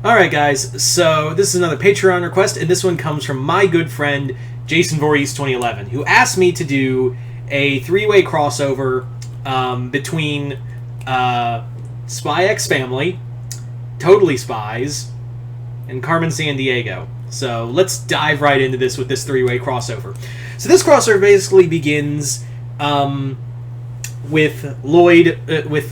Alright guys, so this is another Patreon request, and this one comes from my good friend Jason Voorhees 2011, who asked me to do a three-way crossover between Spy X Family, Totally Spies, and Carmen Sandiego. So let's dive right into this with this three-way crossover. So this crossover basically begins with Lloyd with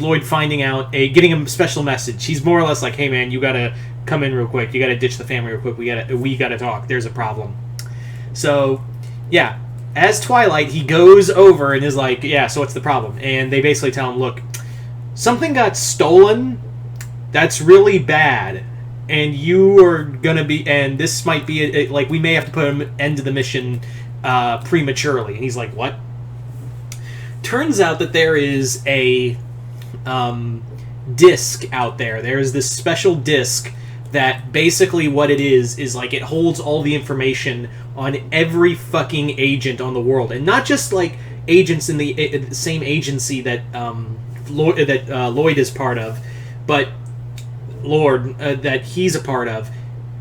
Lloyd finding out getting a special message. He's more or less like, "Hey man, you gotta come in real quick. You gotta ditch the family real quick. We gotta talk. There's a problem." So yeah, as Twilight, he goes over and is like, "Yeah, so what's the problem?" And they basically tell him, "Look, something got stolen. That's really bad, and you are gonna be. And this might be like we may have to put an end to the mission prematurely." And he's like, "What?" Turns out that there is a disc out there. There is this special disc that basically what it is like it holds all the information on every fucking agent on the world, and not just like agents in the same agency that Lloyd is part of, but that he's a part of.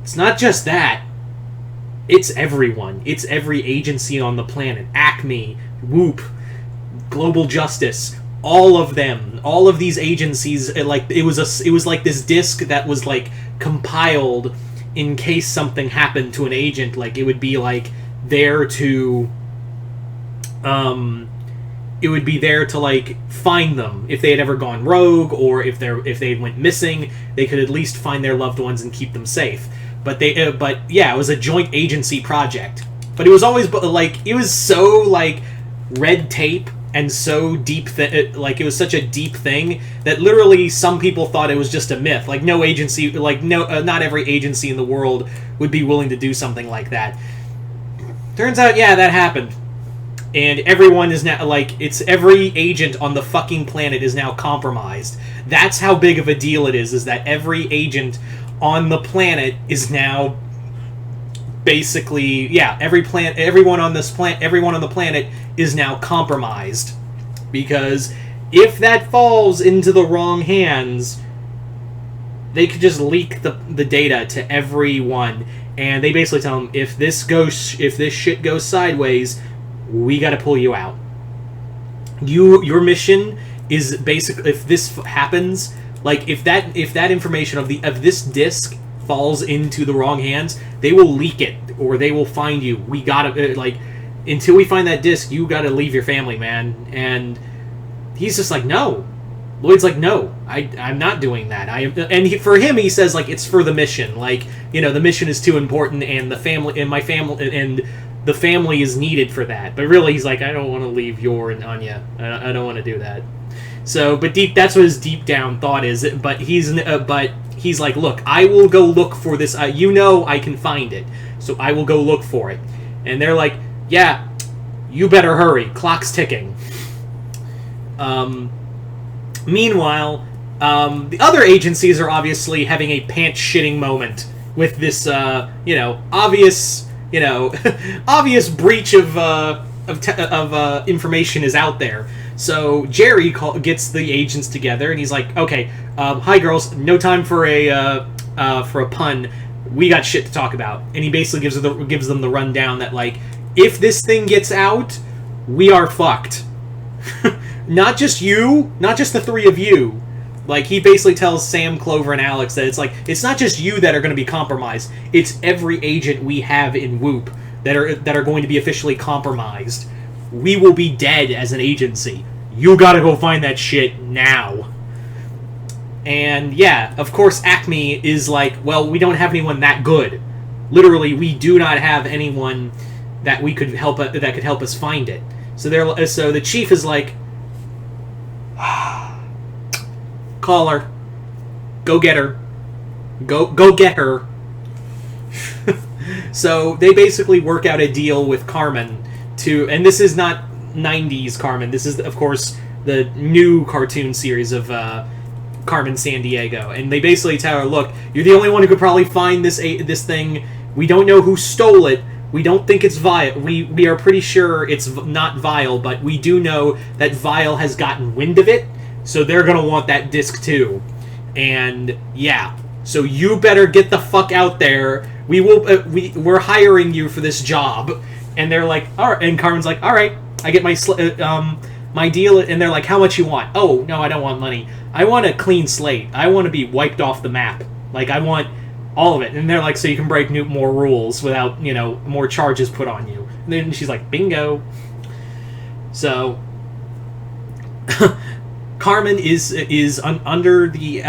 It's not just that. It's everyone. It's every agency on the planet. Acme, Whoop, Global Justice, all of them, all of these agencies. It was like this disc that was like compiled in case something happened to an agent. Like it would be like there to, like find them if they had ever gone rogue, or if they went missing, they could at least find their loved ones and keep them safe. But it was a joint agency project. But it was always like it was so like red tape and so deep like it was such a deep thing that literally some people thought it was just a myth. Like no agency, like not every agency in the world would be willing to do something like that. Turns out, yeah, that happened. And everyone is now, like, it's every agent on the fucking planet is now compromised. That's how big of a deal it is that every agent on the planet is now basically, yeah, everyone on the planet is now compromised. Because if that falls into the wrong hands, they could just leak the data to everyone. And they basically tell them, if this shit goes sideways, we got to pull you out. Your mission is basically, if this happens, like if that information of this disc falls into the wrong hands, they will leak it or they will find you. We gotta until we find that disc, you gotta leave your family, man. And he's just like, no. Lloyd's like, no, I'm not doing that. For him, he says like it's for the mission. Like, the mission is too important, and the family is needed for that. But really, he's like, I don't want to leave Yor and Anya. I don't want to do that. So, but that's what his deep down thought is. But he's like, look, I will go look for this. I can find it, so I will go look for it. And they're like, yeah, you better hurry. Clock's ticking. Meanwhile, the other agencies are obviously having a pants-shitting moment with this, obvious. Obvious breach of information is out there. So Jerry gets the agents together, and he's like, "Okay, hi girls, no time for a pun. We got shit to talk about." And he basically gives them the rundown that like, if this thing gets out, we are fucked. Not just you, not just the three of you. Like, he basically tells Sam, Clover, and Alex that it's not just you that are going to be compromised. It's every agent we have in Whoop that are going to be officially compromised. We will be dead as an agency. You gotta go find that shit now. And yeah, of course Acme is like, well, we don't have anyone that good. Literally, we do not have anyone that could help us find it. So the chief is like, call her. Go get her. Go get her. So they basically work out a deal with Carmen and this is not 90s Carmen. This is, of course, the new cartoon series of Carmen Sandiego. And they basically tell her, look, you're the only one who could probably find this thing. We don't know who stole it. We don't think it's Vile. We are pretty sure it's not Vile, but we do know that Vile has gotten wind of it. So they're going to want that disc too. And yeah, So you better get the fuck out there. We're hiring you for this job. And they're like, all right. And Carmen's like, all right, I get my deal. And they're like, how much you want? Oh, no, I don't want money. I want a clean slate. I want to be wiped off the map. Like, I want all of it. And they're like, so you can break more rules without, more charges put on you. And then she's like, bingo. So Carmen is under the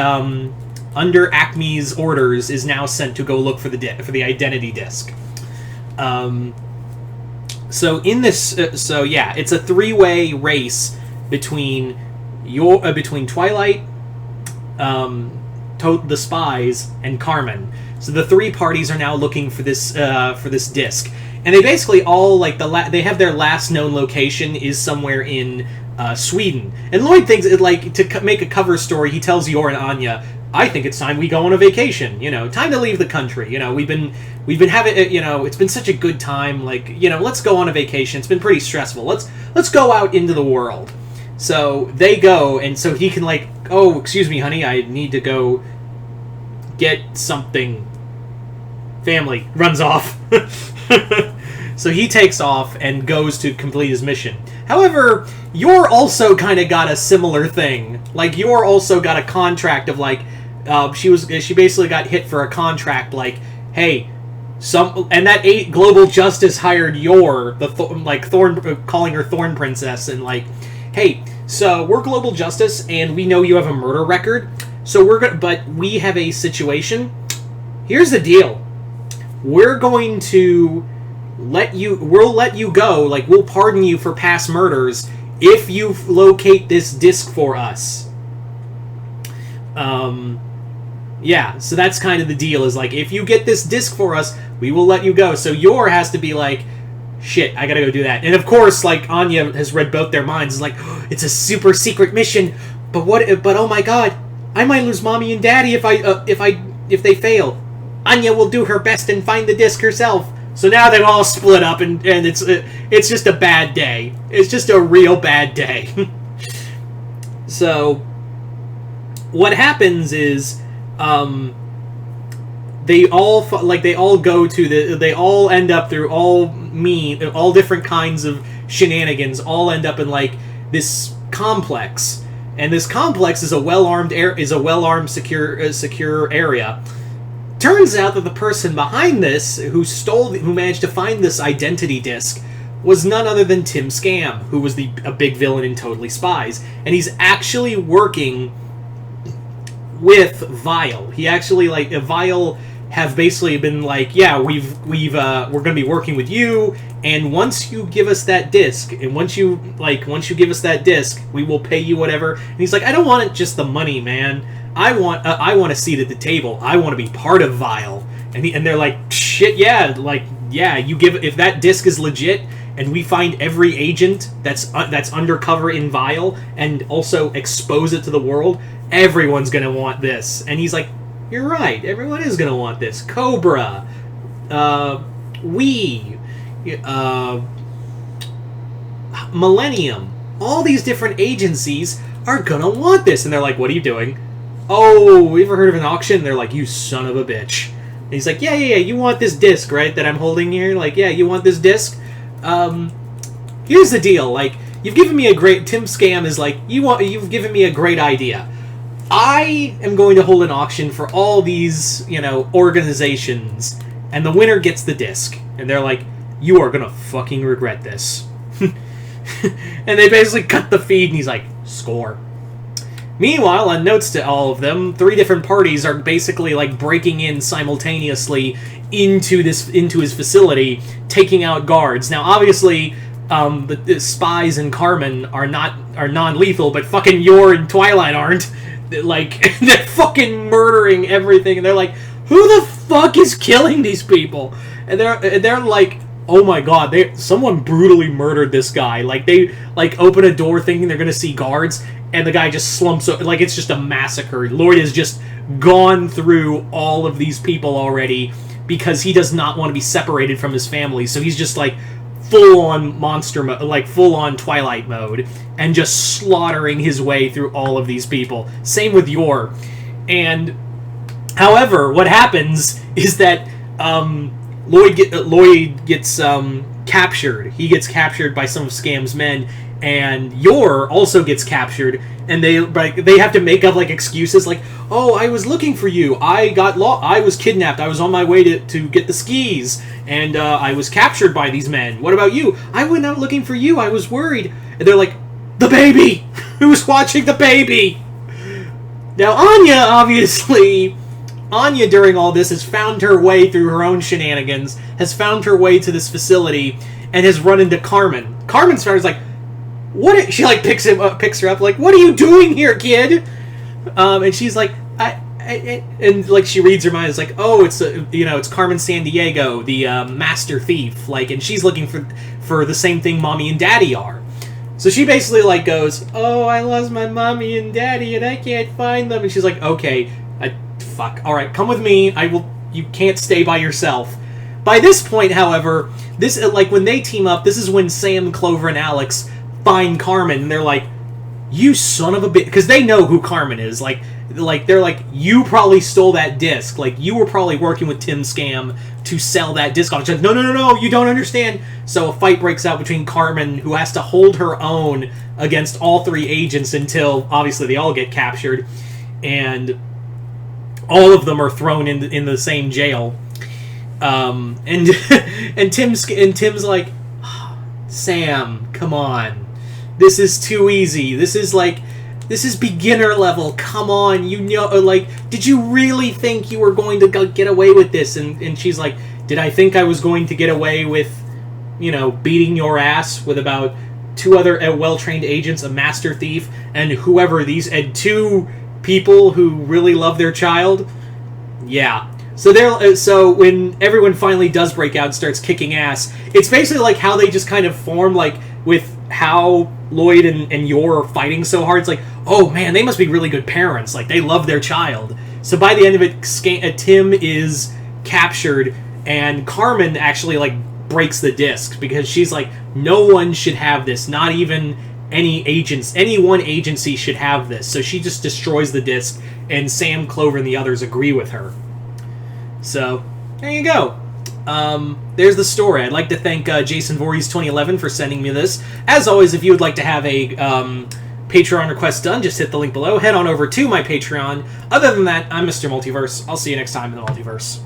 under Acme's orders, is now sent to go look for the identity disc. So in this, it's a 3-way race between Twilight, the Spies, and Carmen. So the 3 parties are now looking for this disc, and they basically all they have their last known location is somewhere in Sweden. And Lloyd thinks to make a cover story, he tells Yor and Anya, I think it's time we go on a vacation. Time to leave the country. We've been having, it's been such a good time. Let's go on a vacation. It's been pretty stressful. Let's go out into the world. So they go, and so he can oh, excuse me, honey, I need to go get something. Family runs off. So he takes off and goes to complete his mission. However, Yor also kind of got a similar thing. Yor also got a contract of she basically got hit for a contract hey, and that Global Justice hired Yor, the Thorn, calling her Thorn Princess, and hey, so we're Global Justice and we know you have a murder record, so but we have a situation. Here's the deal. We're going to we'll let you go, we'll pardon you for past murders if you locate this disc for us. Yeah, so that's kind of the deal, is if you get this disc for us, we will let you go. So Yor has to be shit, I gotta go do that. And of course, Anya has read both their minds, it's a super secret mission, but oh my god, I might lose mommy and daddy if they fail. Anya will do her best and find the disc herself. So now they've all split up, and it's just a bad day. It's just a real bad day. So what happens is, they all they all end up through all different kinds of shenanigans. All end up in this complex, and this complex is a well-armed, secure area. Turns out that the person behind this, who managed to find this identity disc, was none other than Tim Scam, who was a big villain in Totally Spies, and he's actually working with Vile. He actually Vile have basically been yeah, we're going to be working with you, and once you give us that disc, and once you give us that disc, we will pay you whatever. And he's I don't want just the money, man. I want a seat at the table. I want to be part of Vile. And they're shit, yeah, yeah, you give, if that disc is legit, and we find every agent that's undercover in Vile and also expose it to the world, everyone's gonna want this. And he's you're right, everyone is gonna want this. Cobra, Millennium, all these different agencies are gonna want this. And they're what are you doing? Oh, you ever heard of an auction? They're you son of a bitch. And he's yeah, you want this disc, right, that I'm holding here? Yeah, you want this disc? Here's the deal. You've given me a great... Tim Scam is you've given me a great idea. I am going to hold an auction for all these, organizations, and the winner gets the disc. And they're you are gonna fucking regret this. And they basically cut the feed, and he's score. Meanwhile, unbeknownst to all of them, 3 different parties are basically breaking in simultaneously into his facility, taking out guards. Now, obviously, the Spies and Carmen are non-lethal, but fucking Yor and Twilight aren't. They're fucking murdering everything, and they're who the fuck is killing these people? And they're oh my god, someone brutally murdered this guy. They open a door thinking they're gonna see guards, and the guy just slumps over. It's just a massacre. Lloyd has just gone through all of these people already because he does not want to be separated from his family. So he's just full-on monster mode, full-on Twilight mode, and just slaughtering his way through all of these people. Same with Yor. And However, what happens is that Lloyd gets captured. He gets captured by some of Scam's men, and Yor also gets captured. And they have to make up like excuses, like, "Oh, I was looking for you. I was kidnapped. I was on my way to get the skis, and I was captured by these men. What about you? I went out looking for you. I was worried." And they're like, "The baby. Who's watching the baby?" Now Anya, during all this, has found her way through her own shenanigans, has found her way to this facility, and has run into Carmen. Carmen's like, "What?" She like picks her up, like, "What are you doing here, kid?" And she's like, and like she reads her mind. It's like, "Oh, it's Carmen Sandiego, the master thief." Like, and she's looking for the same thing Mommy and Daddy are. So she basically like goes, "Oh, I lost my mommy and daddy, and I can't find them." And she's like, "Okay, fuck. All right, come with me. I will. You can't stay by yourself." By this point, however, this like when they team up, this is when Sam, Clover, and Alex find Carmen, and they're like, "You son of a bitch," because they know who Carmen is. Like they're like, "You probably stole that disc. Like you were probably working with Tim Scam to sell that disc on." She's like, No, you don't understand. So a fight breaks out between Carmen, who has to hold her own against all three agents until obviously they all get captured, and all of them are thrown in the same jail. And Tim's like, "Sam, come on. This is too easy. This is beginner level. Come on, did you really think you were going to get away with this?" And she's like, "Did I think I was going to get away with, beating your ass with about two other well-trained agents, a master thief, and and two people who really love their child?" Yeah. So when everyone finally does break out and starts kicking ass, it's basically like how they just kind of form, like, with how Lloyd and Yor are fighting so hard. It's like, oh man, they must be really good parents. Like, they love their child. So by the end of it, Tim is captured, and Carmen actually, like, breaks the disc, because she's like, no one should have this. Not even any one agency should have this. So she just destroys the disc, and Sam, Clover, and the others agree with her. So, there you go. There's the story. I'd like to thank Jason Voorhees 2011 for sending me this. As always, if you would like to have a Patreon request done, just hit the link below. Head on over to my Patreon. Other than that, I'm Mr. Multiverse. I'll see you next time in the Multiverse.